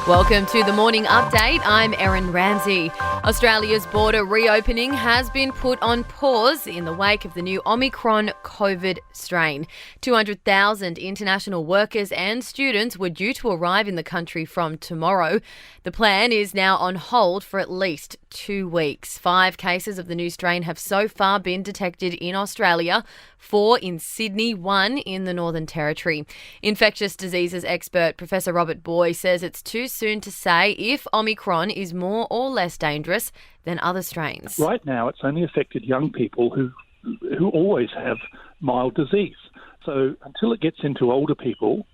Welcome to the Morning Update. I'm Erin Ramsey. Australia's border reopening has been put on pause in the wake of the new Omicron COVID strain. 200,000 international workers and students were due to arrive in the country from tomorrow. The plan is now on hold for at least 2 weeks. 5 cases of the new strain have so far been detected in Australia, 4 in Sydney, 1 in the Northern Territory. Infectious diseases expert Professor Robert Boy says it's too soon to say if Omicron is more or less dangerous than other strains. Right now, it's only affected young people who always have mild disease. So until it gets into older people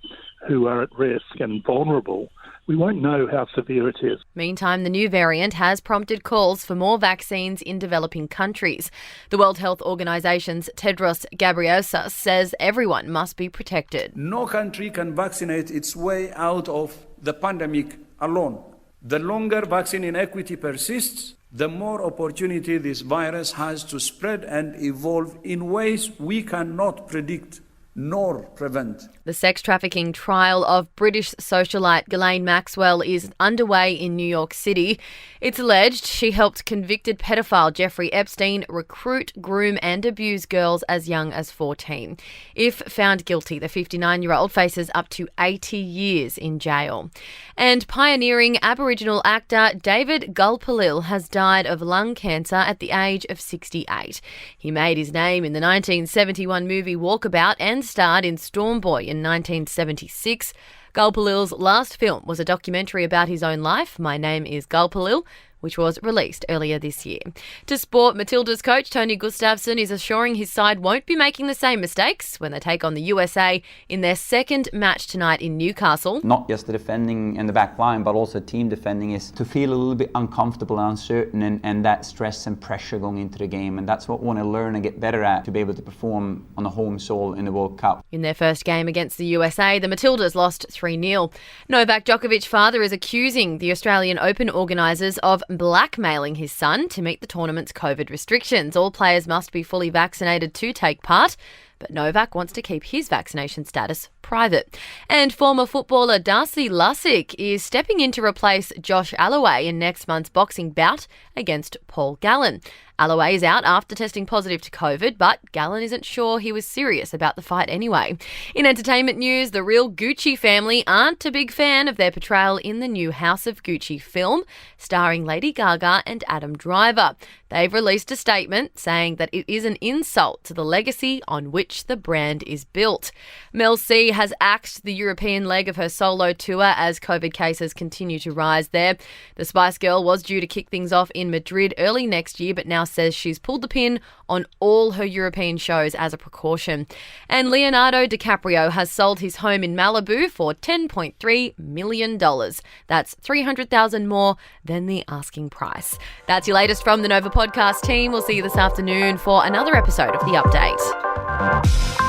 who are at risk and vulnerable, we won't know how severe it is. Meantime, the new variant has prompted calls for more vaccines in developing countries. The World Health Organization's Tedros Ghebreyesus says everyone must be protected. No country can vaccinate its way out of the pandemic alone. The longer vaccine inequity persists, the more opportunity this virus has to spread and evolve in ways we cannot predict nor prevent. The sex trafficking trial of British socialite Ghislaine Maxwell is underway in New York City. It's alleged she helped convicted pedophile Jeffrey Epstein recruit, groom and abuse girls as young as 14. If found guilty, the 59-year-old faces up to 80 years in jail. And pioneering Aboriginal actor David Gulpili has died of lung cancer at the age of 68. He made his name in the 1971 movie Walkabout and starred in Storm Boy in 1976. Gulpilil's last film was a documentary about his own life, My Name is Gulpilil, which was released earlier this year. To sport, Matilda's coach Tony Gustafsson is assuring his side won't be making the same mistakes when they take on the USA in their second match tonight in Newcastle. Not just the defending and the back line, but also team defending is to feel a little bit uncomfortable and uncertain and that stress and pressure going into the game. And that's what we want to learn and get better at to be able to perform on the home soil in the World Cup. In their first game against the USA, the Matildas lost 3-0. Novak Djokovic's father is accusing the Australian Open organisers of blackmailing his son to meet the tournament's COVID restrictions. All players must be fully vaccinated to take part, but Novak wants to keep his vaccination status private. And former footballer Darcy Lussick is stepping in to replace Josh Alloway in next month's boxing bout against Paul Gallen. Alloway is out after testing positive to COVID, but Gallen isn't sure he was serious about the fight anyway. In entertainment news, the real Gucci family aren't a big fan of their portrayal in the new House of Gucci film, starring Lady Gaga and Adam Driver. They've released a statement saying that it is an insult to the legacy on which the brand is built. Mel C has axed the European leg of her solo tour as COVID cases continue to rise there. The Spice Girl was due to kick things off in Madrid early next year, but now says she's pulled the pin on all her European shows as a precaution. And Leonardo DiCaprio has sold his home in Malibu for $10.3 million. That's $300,000 more than the asking price. That's your latest from the Nova Podcast team. We'll see you this afternoon for another episode of The Update.